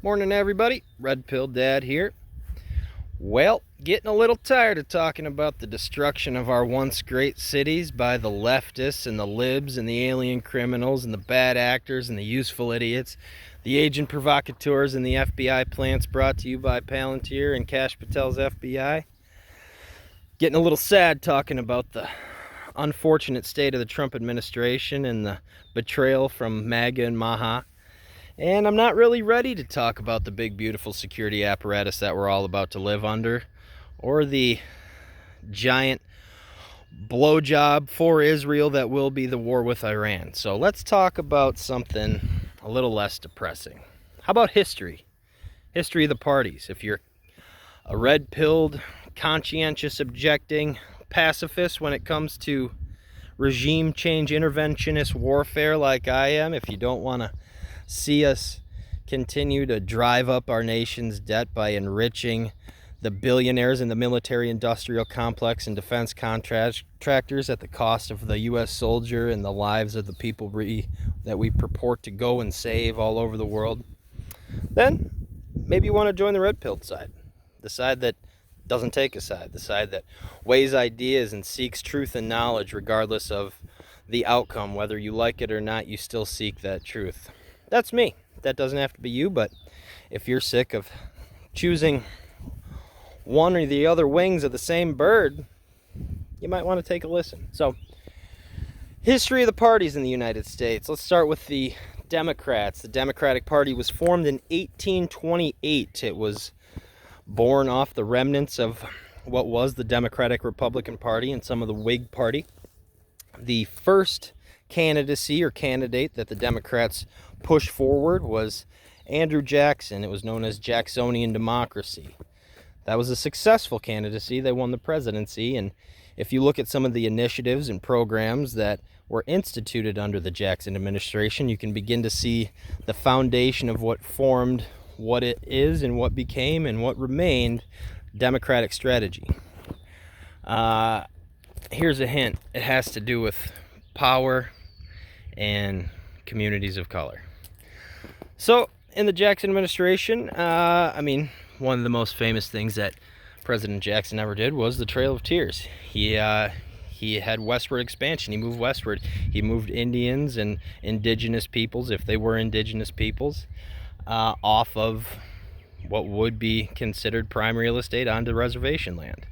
Morning, everybody. Red Pill Dad here. Well, getting a little tired of talking about the destruction of our once great cities by the leftists and the libs and the alien criminals and the bad actors and the useful idiots, the agent provocateurs and the FBI plants brought to you by Palantir and Kash Patel's FBI. Getting a little sad talking about the unfortunate state of the Trump administration and the betrayal from MAGA and Maha. And I'm not really ready to talk about the big, beautiful security apparatus that we're all about to live under, or the giant blowjob for Israel that will be the war with Iran. So let's talk about something a little less depressing. How about history? History of the parties. If you're a red-pilled, conscientious, objecting pacifist when it comes to regime change, interventionist warfare like I am, if you don't want to see us continue to drive up our nation's debt by enriching the billionaires in the military-industrial complex and defense contractors at the cost of the U.S. soldier and the lives of the people that we purport to go and save all over the world, then maybe you want to join the red-pilled side, the side that doesn't take a side, the side that weighs ideas and seeks truth and knowledge regardless of the outcome. Whether you like it or not, you still seek that truth. That's me. That doesn't have to be you, but if you're sick of choosing one or the other wings of the same bird, you might want to take a listen. So, history of the parties in the United States. Let's start with the Democrats. The Democratic Party was formed in 1828. It was born off the remnants of what was the Democratic Republican Party and some of the Whig Party. The first candidacy or candidate that the Democrats pushed forward was Andrew Jackson. It was known as Jacksonian democracy. That was a successful candidacy. They won the presidency, and if you look at some of the initiatives and programs that were instituted under the Jackson administration, you can begin to see the foundation of what formed what it is and what became and what remained Democratic strategy. Here's a hint. It has to do with power and communities of color. So, in the Jackson administration, one of the most famous things that President Jackson ever did was the Trail of Tears. He had westward expansion. He moved westward. He moved Indians and indigenous peoples, if they were indigenous peoples, off of what would be considered prime real estate onto reservation land.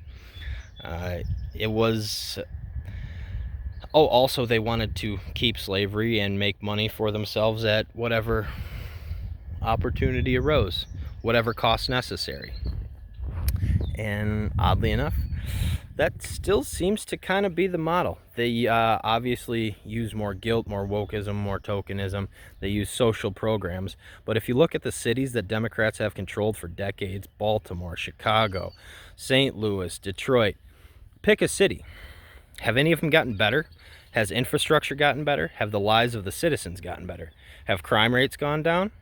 Also they wanted to keep slavery and make money for themselves at whatever opportunity arose, whatever cost necessary. And oddly enough, that still seems to kind of be the model. They obviously use more guilt, more wokeism, more tokenism. They use social programs. But if you look at the cities that Democrats have controlled for decades, Baltimore, Chicago, St. Louis, Detroit, pick a city. Have any of them gotten better? Has infrastructure gotten better? Have the lives of the citizens gotten better? Have crime rates gone down?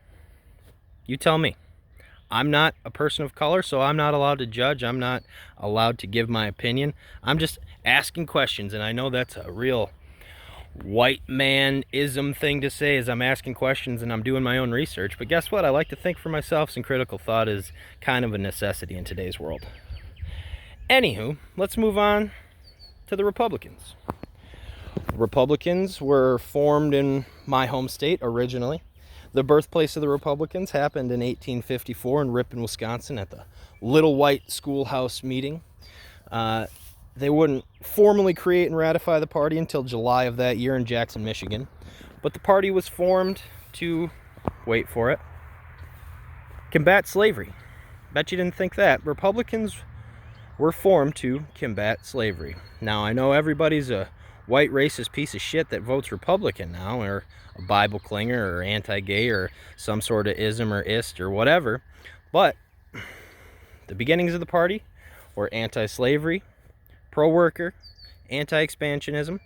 You tell me. I'm not a person of color, so I'm not allowed to judge. I'm not allowed to give my opinion. I'm just asking questions, and I know that's a real white man-ism thing to say, is I'm asking questions and I'm doing my own research. But guess what? I like to think for myself, and critical thought is kind of a necessity in today's world. Anywho, let's move on to the Republicans. Republicans were formed in my home state originally. The birthplace of the Republicans happened in 1854 in Ripon, Wisconsin at the Little White Schoolhouse meeting. They wouldn't formally create and ratify the party until July of that year in Jackson, Michigan. But the party was formed to, wait for it, combat slavery. Bet you didn't think that. Republicans were formed to combat slavery. Now, I know everybody's a white racist piece of shit that votes Republican now, or a Bible clinger, or anti-gay, or some sort of ism or ist or whatever, but the beginnings of the party were anti-slavery, pro-worker, anti-expansionism.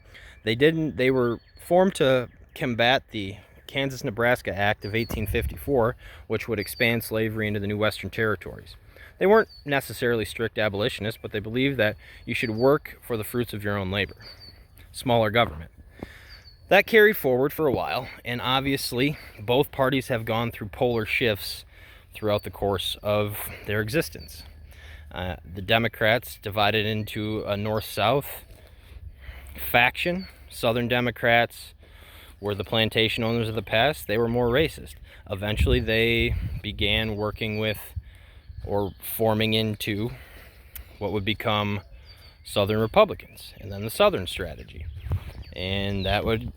They were formed to combat the Kansas-Nebraska Act of 1854, which would expand slavery into the new Western territories. They weren't necessarily strict abolitionists, but they believed that you should work for the fruits of your own labor. Smaller government. That carried forward for a while, and obviously both parties have gone through polar shifts throughout the course of their existence. The Democrats divided into a north-south faction. Southern Democrats were the plantation owners of the past. They were more racist. Eventually they began working with or forming into what would become Southern Republicans, and then the Southern strategy. And that would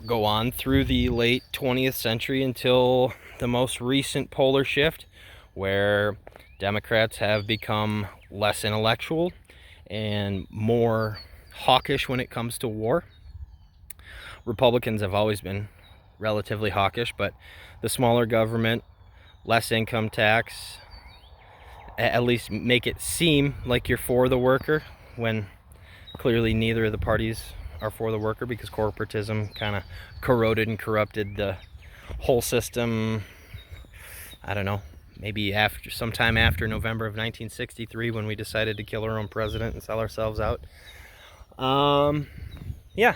go on through the late 20th century until the most recent polar shift, where Democrats have become less intellectual and more hawkish when it comes to war. Republicans have always been relatively hawkish, but the smaller government, less income tax, at least make it seem like you're for the worker, when clearly neither of the parties are for the worker, because corporatism kind of corroded and corrupted the whole system. I don't know, maybe sometime after November of 1963, when we decided to kill our own president and sell ourselves out. Yeah,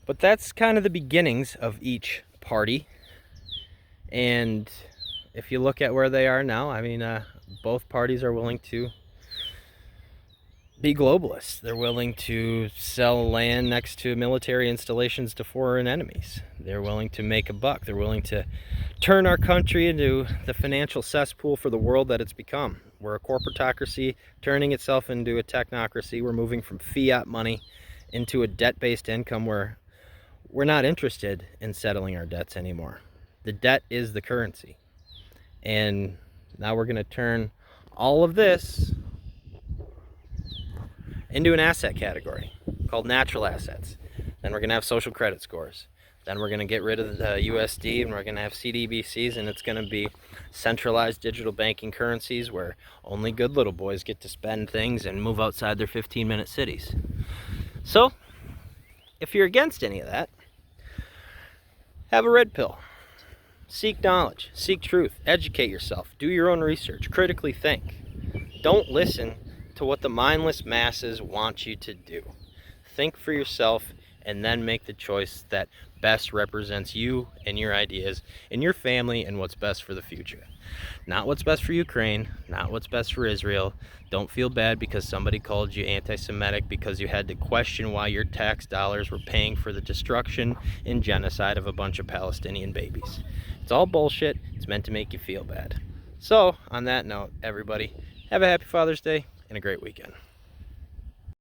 but that's kind of the beginnings of each party. And if you look at where they are now, I mean, both parties are willing to be globalists. They're willing to sell land next to military installations to foreign enemies. They're willing to make a buck. They're willing to turn our country into the financial cesspool for the world that it's become. We're a corporatocracy turning itself into a technocracy. We're moving from fiat money into a debt-based income where we're not interested in settling our debts anymore. The debt is the currency. And now we're going to turn all of this into an asset category called natural assets. Then we're going to have social credit scores. Then we're going to get rid of the USD, and we're going to have CDBCs, and it's going to be centralized digital banking currencies where only good little boys get to spend things and move outside their 15-minute cities. So, if you're against any of that, have a red pill. Seek knowledge, seek truth, educate yourself, do your own research, critically think. Don't listen to what the mindless masses want you to do. Think for yourself and then make the choice that best represents you and your ideas and your family and what's best for the future. Not what's best for Ukraine, not what's best for Israel. Don't feel bad because somebody called you anti-Semitic because you had to question why your tax dollars were paying for the destruction and genocide of a bunch of Palestinian babies. It's all bullshit. It's meant to make you feel bad. So, on that note, everybody, have a happy Father's Day and a great weekend.